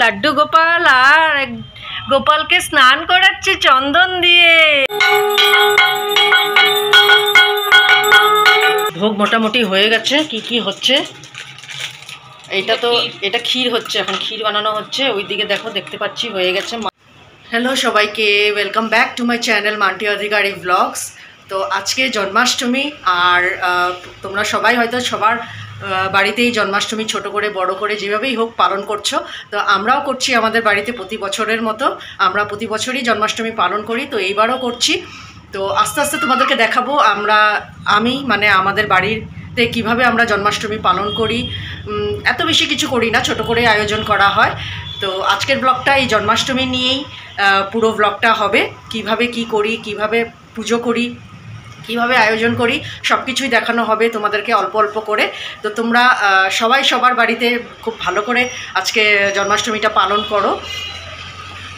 লাড্ডু গোপাল আর গোপালকে স্নান করাচ্ছে চন্দন দিয়ে। ভোগ মোটামুটি হয়ে গেছে। কি কি হচ্ছে এটা ক্ষীর হচ্ছে, এখন ক্ষীর বানানো হচ্ছে। ওইদিকে দেখো, দেখতে পাচ্ছি হয়ে গেছে। হ্যালো সবাইকে, welcome back to my channel Manti Adhikari blogs. তো আজকে জন্মাষ্টমী, আর তোমরা সবাই হয়তো সবার বাড়িতেই জন্মাষ্টমী ছোট করে বড় করে যেভাবেই হোক পালন করছো। তো আমরাও করছি আমাদের বাড়িতে প্রতি বছরের মতো। আমরা প্রতি বছরই জন্মাষ্টমী পালন করি, তো এইবারও করছি। তো আস্তে আস্তে তোমাদেরকে দেখাবো আমি আমাদের বাড়িতে কিভাবে আমরা জন্মাষ্টমী পালন করি। এত বেশি কিছু করি না, ছোট করে আয়োজন করা হয়। তো আজকের ব্লগটা এই জন্মাষ্টমী নিয়েই পুরো ব্লগটা হবে। কিভাবে কি করি, কিভাবে পুজো করি, কিভাবে আয়োজন করি, সব কিছুই দেখানো হবে তোমাদেরকে অল্প অল্প করে। তো তোমরা সবাই সবার বাড়িতে খুব ভালো করে আজকে জন্মাষ্টমীটা পালন করো।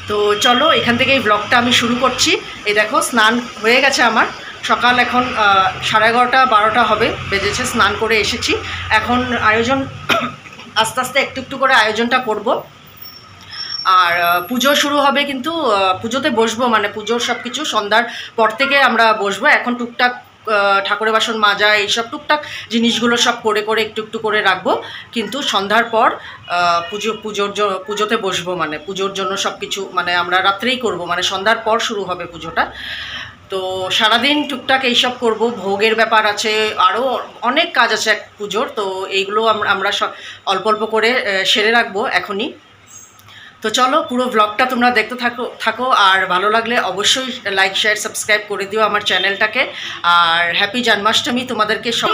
তো চলো, এখান থেকে এই ব্লগটা আমি শুরু করছি। এই দেখো, স্নান হয়ে গেছে আমার। সকাল এখন 11:30-12টা হবে বেজেছে, স্নান করে এসেছি। এখন আয়োজন আস্তে আস্তে একটু একটু করে আয়োজনটা করব। আর পুজো শুরু হবে, কিন্তু পুজোতে বসবো, পুজোর সব কিছু সন্ধ্যার পর থেকে আমরা বসবো। এখন টুকটাক ঠাকুরের বাসন মাজা, এইসব টুকটাক জিনিসগুলো সব করে করে একটু একটু করে রাখবো। কিন্তু সন্ধ্যার পর পুজোতে বসবো, পুজোর জন্য সব কিছু আমরা রাত্রেই করব, সন্ধ্যার পর শুরু হবে পুজোটা। তো সারাদিন টুকটাক এইসব করব। ভোগের ব্যাপার আছে, আরও অনেক কাজ আছে পুজোর। তো এইগুলো আমরা অল্প অল্প করে সেরে রাখবো এখনই। তো চলো, পুরো ব্লগটা তোমরা দেখতে থাকো। আর ভালো লাগলে অবশ্যই লাইক, শেয়ার, সাবস্ক্রাইব করে দিও আমার চ্যানেলটাকে। আর হ্যাপি জন্মাষ্টমী তোমাদেরকে সব।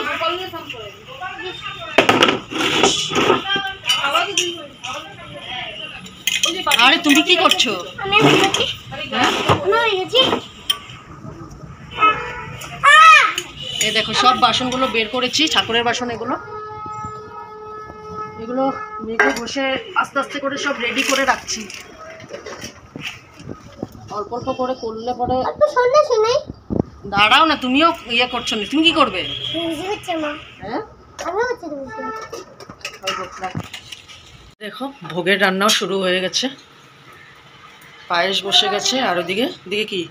আরে তুমি কি করছো? এই দেখো, সব বাসনগুলো বের করেছি, ঠাকুরের বাসন এগুলো মেঘে বসে আস্তে আস্তে করে সব রেডি করে রাখছি। অল্প অল্প করে করলে পরে দাঁড়াও না, তুমিও ইয়ে করছো না। তুমি কি করবে? দেখো, ভোগের রান্নাও শুরু হয়ে গেছে। পায়েস বসে গেছে, আর ওদিকে কি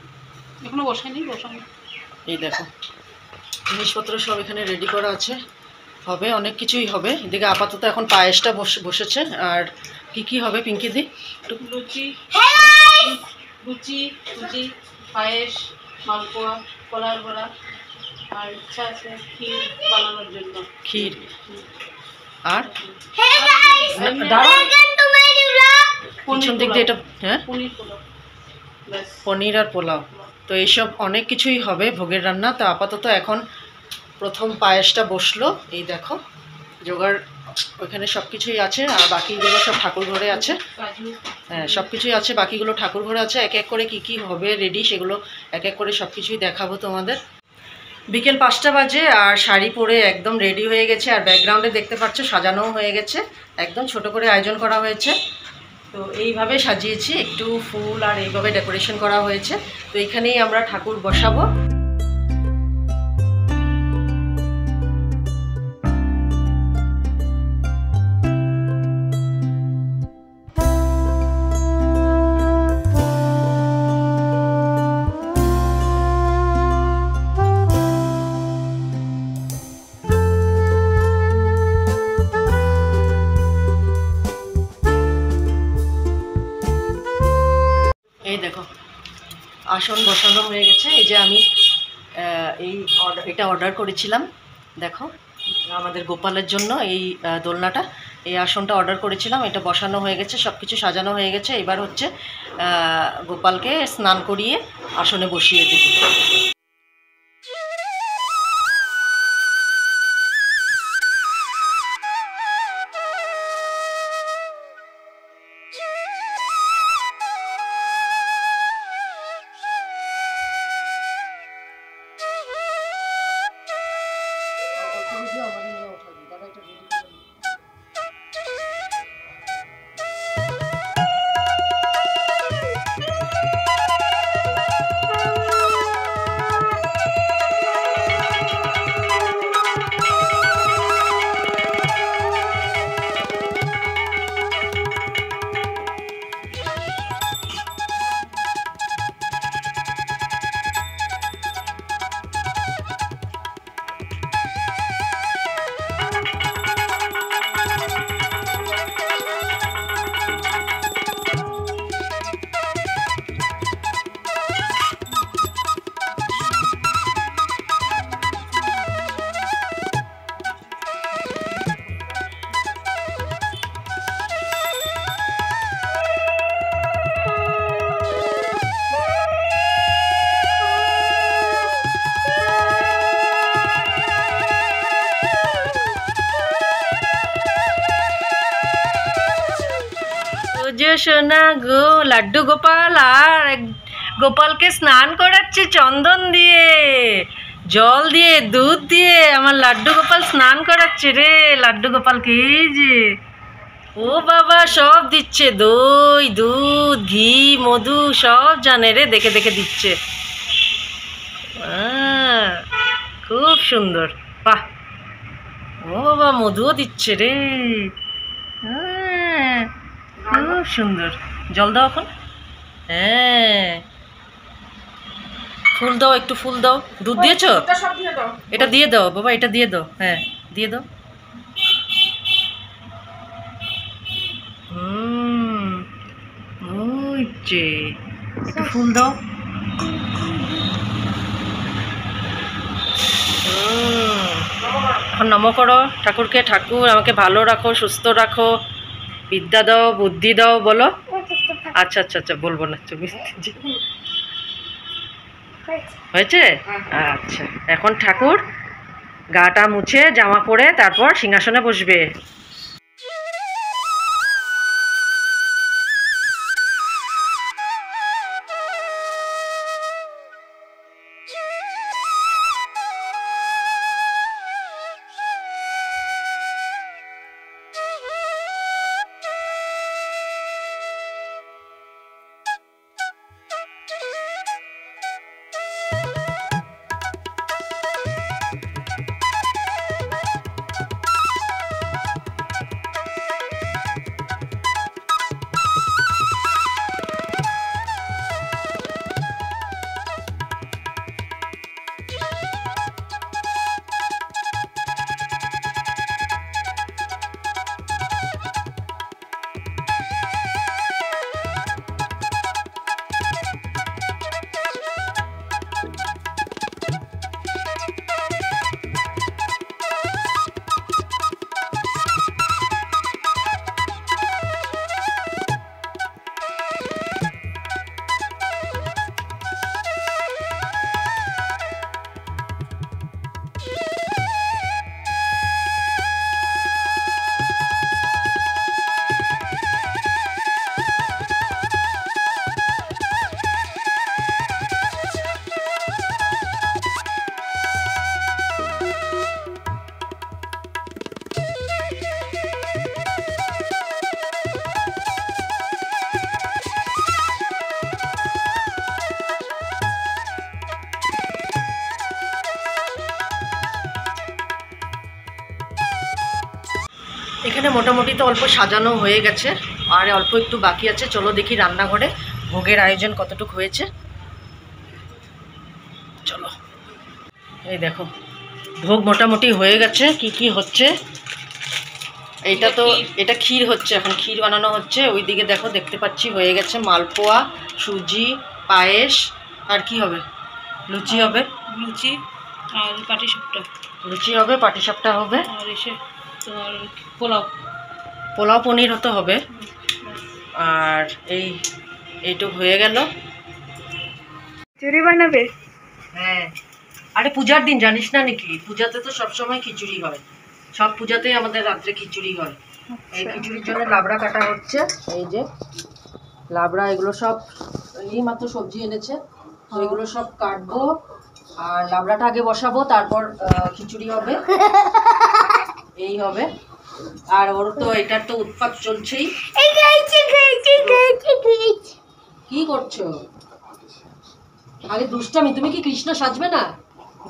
এখনো বসায়নি? এই দেখো, জিনিসপত্র সব এখানে রেডি করা আছে। হবে, অনেক কিছুই হবে। এদিকে আপাতত এখন পায়েসটা বসেছে। আর কি হবে পিঙ্কি দি? লুচি, পায়েস, মালপোয়া, কলার বড়া, আর ইচ্ছা আছে ক্ষীর বানানোর জন্য। ক্ষীর আর পিছন দিক দিয়ে এটা, হ্যাঁ, পনির আর পোলাও। তো এইসব অনেক কিছুই হবে ভোগের রান্না। তো আপাতত এখন প্রথম পায়েসটা বসলো। এই দেখো, জোগাড় ওইখানে সব কিছুই আছে, আর বাকিগুলো সব ঠাকুর ঘরে আছে। হ্যাঁ, সব কিছুই আছে, বাকিগুলো ঠাকুর ঘরে আছে। এক এক করে কি হবে রেডি, সেগুলো এক এক করে সব কিছুই দেখাবো তোমাদের। বিকেল 5টা বাজে, আর শাড়ি পরে একদম রেডি হয়ে গেছে। আর ব্যাকগ্রাউন্ডে দেখতে পাচ্ছ সাজানোও হয়ে গেছে, একদম ছোট করে আয়োজন করা হয়েছে। তো এইভাবে সাজিয়েছি, একটু ফুল আর এইভাবে ডেকোরেশন করা হয়েছে। তো এখানেই আমরা ঠাকুর বসাবো। এই দেখো, আসন বসানো হয়ে গেছে। এই যে আমি এটা অর্ডার করেছিলাম, দেখো আমাদের গোপালের জন্য এই দোলনাটা, এই আসনটা অর্ডার করেছিলাম। এটা বসানো হয়ে গেছে, সব কিছু সাজানো হয়ে গেছে। এবার হচ্ছে গোপালকে স্নান করিয়ে আসনে বসিয়ে দেব। যে সোনা গো লাড্ডু গোপাল আর গোপালকে স্নান করাচ্ছে চন্দন দিয়ে, জল দিয়ে, দুধ দিয়ে। আমার লাড্ডু গোপাল স্নান করাচ্ছে রে লাড্ডু গোপালকে। এই যে ও বাবা সব দিচ্ছে, দই, দুধ, ঘি, মধু সব জানে রে, দেখে দেখে দিচ্ছে। খুব সুন্দর, বাহ। ও বাবা মধুও দিচ্ছে রে, খুব সুন্দর। জল দাও এখন। হ্যাঁ, ফুল দাও, একটু ফুল দাও। দুধ দিয়েছো? এটা দিয়ে দাও বাবা, এটা দিয়ে দাও। হ্যাঁ দিয়ে দাও। ওই যে একটু ফুল দাও। এখন নম করো ঠাকুরকে। ঠাকুর আমাকে ভালো রাখো, সুস্থ রাখো, বিদ্যা দাও, বুদ্ধি দাও, বলো। আচ্ছা আচ্ছা আচ্ছা, বলবো না, তুমি হয়েছে। আচ্ছা, এখন ঠাকুর গাটা মুছে জামা পরে তারপর সিংহাসনে বসবে। এখানে মোটামুটি তো অল্প সাজানো হয়ে গেছে, আর অল্প একটু বাকি আছে। চলো দেখি রান্নাঘরে ভোগের আয়োজন কতটুকু হয়েছে। চলো, এই দেখো ভোগ মোটামুটি হয়ে গেছে। কি কি হচ্ছে, এইটা তো এটা ক্ষীর হচ্ছে, এখন ক্ষীর বানানো হচ্ছে। ওইদিকে দেখো, দেখতে পাচ্ছি হয়ে গেছে মালপোয়া, সুজি, পায়েস, আর কি হবে, লুচি হবে। লুচি আর পাটিসাপটা। লুচি হবে, পাটিসাপটা হবে, আর এসে তোমার পোলাও। পোলাও পনির হতে হবে। আর এইটুক হয়ে গেল। খিচুড়ি বানাবে? হ্যাঁ, আরে পূজার দিন জানিস না নাকি, পূজাতে তো সবসময় খিচুড়ি হয়। সব পূজাতেই আমাদের রাত্রে খিচুড়ি হয়। এই খিচুড়ির জন্য লাবড়া কাটা হচ্ছে। এই যে লাবড়া, এগুলো সব এই মাত্র সবজি এনেছে, তো এগুলো সব কাটবো। আর লাবড়াটা আগে বসাবো, তারপর খিচুড়ি হবে। এই হবে। আর ওর তো এটার তো উৎপাত চলছেই। কি করছো? আরে দুষ্টামি, তুমি কি কৃষ্ণ সাজবে না,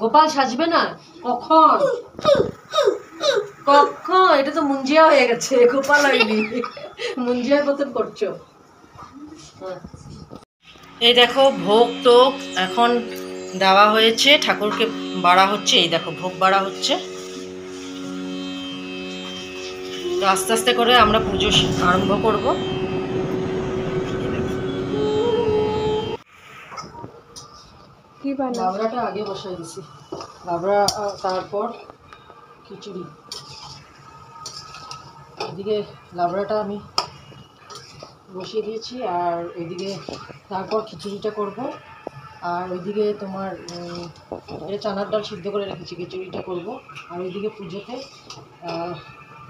গোপাল সাজবে না? কখন কখন এটা তো মুঞ্জিয়া হয়ে গেছে, গোপাল হয়নি। মুঞ্জিয়ার মতন করছো। এই দেখো ভোগ টোক এখন দেওয়া হয়েছে, ঠাকুরকে বাড়া হচ্ছে। এই দেখো ভোগ বাড়া হচ্ছে। তো আস্তে আস্তে করে আমরা পুজো আরম্ভ করব। কি বানাবো? লাবড়াটা আগে বসাই দিছি, লাবড়া তারপর খিচুড়ি। এদিকে লাবড়াটা আমি বসিয়ে দিয়েছি, আর ওইদিকে তারপর খিচুড়িটা করব। আর ওইদিকে তোমার এটা চানার ডাল সিদ্ধ করে রেখেছি, খিচুড়িটা করব। আর ওইদিকে পুজোতে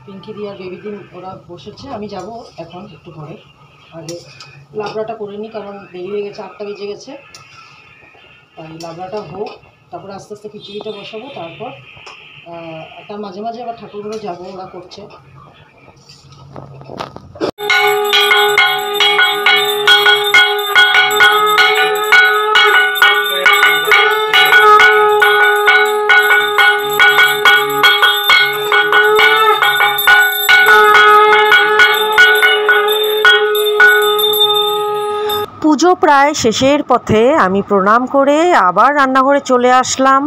পিঙ্কি দি আর বেবি দিন ওরা বসেছে, আমি যাব এখন একটু পরে। আগে লাবড়াটা করে নিই, কারণ দেরি হয়ে গেছে, 8টা বেজে গেছে। তাই লাবড়াটা হোক, তারপরে আস্তে আস্তে খিচুড়িটা বসাবো। তারপর তার মাঝে মাঝে আবার ঠাকুরগুলো যাবো, ওরা করছে। পুজো প্রায় শেষের পথে, আমি প্রণাম করে আবার রান্নাঘরে চলে আসলাম।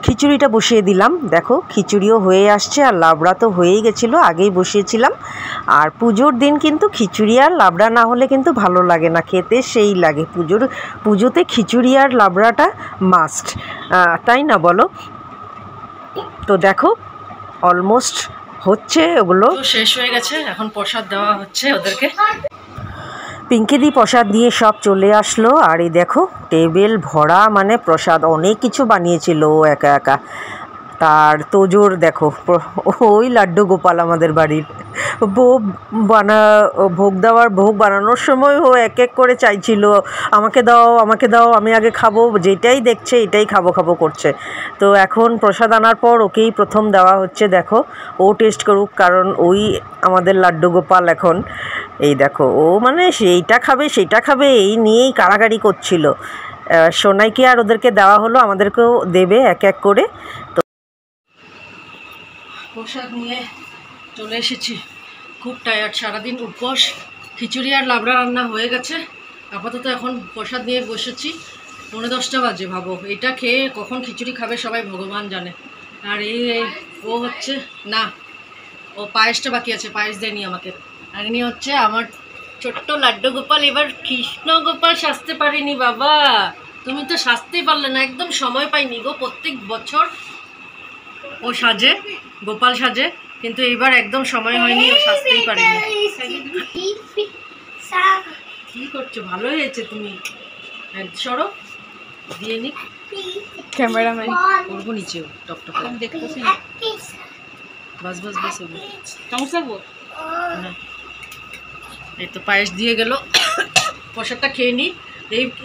খিচুড়িটা বসিয়ে দিলাম। দেখো খিচুড়িও হয়ে আসছে, আর লাবড়া তো হয়েই গেছিলো, আগেই বসিয়েছিলাম। আর পুজোর দিন কিন্তু খিচুড়ি আর লাবড়া না হলে কিন্তু ভালো লাগে না, খেতে সেই লাগে। পুজোতে খিচুড়ি আর লাবড়াটা মাস্ট, তাই না বলো? তো দেখো অলমোস্ট হচ্ছে, ওগুলো শেষ হয়ে গেছে। এখন প্রসাদ দেওয়া হচ্ছে ওদেরকে। পিঙ্কিদি প্রসাদ দিয়ে সব চলে আসলো। আর এই দেখো টেবিল ভরা, মানে প্রসাদ অনেক কিছু বানিয়েছিল ও একা একা। তার তোজোর দেখো, ওই লাড্ডু গোপাল আমাদের বাড়ির। ভোগ বানানোর সময় ও এক এক করে চাইছিল, আমাকে দাও আমাকে দাও, আমি আগে খাবো, যেটাই দেখছে এটাই খাবো খাবো করছে। তো এখন প্রসাদ আনার পর ওকেই প্রথম দেওয়া হচ্ছে। দেখো ও টেস্ট করুক, কারণ ওই আমাদের লাড্ডু গোপাল এখন। এই দেখো ও মানে সেইটা খাবে এই নিয়েই কাড়াকাড়ি করছিল। সোনাইকে আর ওদেরকে দেওয়া হলো, আমাদেরকেও দেবে এক এক করে। তো প্রসাদ নিয়ে চলে এসেছি, খুব টায়ার্ড, সারাদিন উপোস। খিচুড়ি আর লাবড়া রান্না হয়ে গেছে, আপাতত এখন প্রসাদ নিয়ে বসেছি। 9:10 বাজে, ভাবো এটা খেয়ে কখন খিচুড়ি খাবে সবাই ভগবান জানে। আর ও হচ্ছে না, ও পায়েসটা বাকি আছে, পায়েস দেয়নি আমাকে। আর ইনি হচ্ছে আমার ছোট্ট লাড্ডু গোপাল। এবার কৃষ্ণ গোপাল সাজতে পারিনি বাবা, তুমি তো সাজতেই পারলে না, একদম সময় পাইনি গো। প্রত্যেক বছর ও সাজে, গোপাল সাজে, কিন্তু এইবার একদম সময় হয়নি, ও সাজতেই পারিনি। কি করছো? ভালো হয়েছে, তুমি সরো দিয়ে নি ক্যামেরাম্যান করবো নিচেও টকটক দেখতেছি। বাস বাস বাস হবে না। এই তো পায়েস দিয়ে গেল, প্রসাদটা খেয়ে নিই।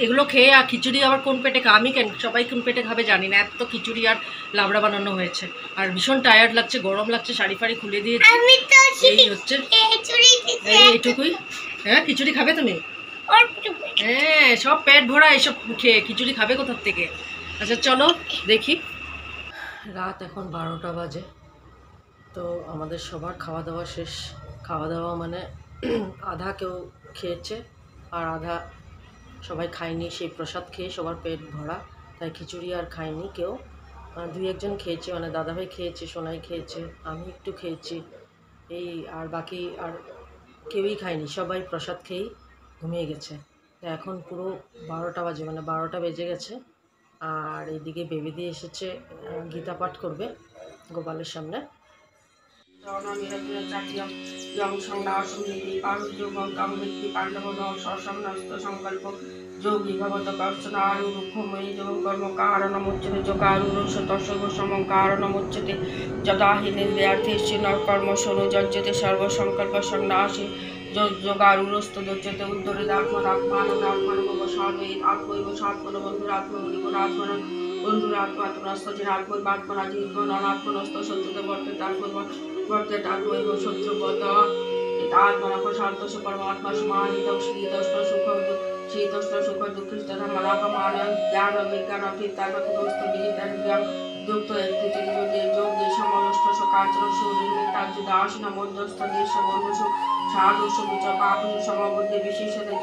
এগুলো খেয়ে আর খিচুড়ি আবার কোন পেটে আমি কেন, সবাই কোন পেটে খাবে জানি না, এত খিচুড়ি আর লাবড়া বানানো হয়েছে। আর ভীষণ টায়ার্ড লাগছে, গরম লাগছে, শাড়ি ফাড়ি খুলে দিয়েছি। এই হচ্ছে এইটুকুই। হ্যাঁ খিচুড়ি খাবে তুমি? হ্যাঁ সব পেট ভরা এইসব খেয়ে, খিচুড়ি খাবে কোথার থেকে? আচ্ছা চলো দেখি। রাত এখন 12টা বাজে। তো আমাদের সবার খাওয়া দাওয়া শেষ। খাওয়া দাওয়া মানে আধা কেউ খেয়েছে আর আধা সবাই খায়নি। সেই প্রসাদ খেয়ে সবার পেট ভরা, তাই খিচুড়ি আর খায়নি কেউ। 2-1 জন খেয়েছে, মানে দাদাভাই খেয়েছে, সোনাই খেয়েছে, আমি একটু খেয়েছি, এই আর বাকি আর কেউই খায়নি, সবাই প্রসাদ খেয়েই ঘুমিয়ে গেছে। তো এখন পুরো 12টা বাজে, মানে 12টা বেজে গেছে। আর এইদিকে বেবি দিয়ে এসেছে, গীতা পাঠ করবে গোপালের সামনে। সংকল্প যোগী ভগত কর্ষণ আরু রুক্ষময়ী যোগ কর্ম কারণমুচ্যতে যোগারুরসতসর্বসমং কারণমুচ্যতে যদা হি নির্ব্যর্থেষু ন কর্ম সনুযজ্যতে সর্বসংকল্প সন্ন্যাসী যোগারুরস্তদুচ্যতে উদ্ধরিদাত্মনাত্মানমাত্মনবসাদয়িত আত্মৈব সাত্মন বন্ধুরাত্মনিপুরাত্মন বন্ধুরাত্মাত্মনস্তজনাত্মৈবাত্মনাজিত্মনাত্মনস্ত শত্রুতে বর্তেতাত্মৈব শত্রুবত আত্মনা প্রশান্তস্য পরমাত্মা সমাহিতং শীতোষ্ণ সুখ দুঃখিষ্ট ধর্মলাভমান জ্ঞান বিজ্ঞান চিত্তাগতস্ত বিজিতাজ্ঞান যুক্ত যোগে সমরষ্ট সকাচর সূর্যমিতাজ্য দাসন মধ্যস্থ দেশ বন্ধুষু সাধুষ বিচ পাপুষ সমবুদ্ধি বিশেষতে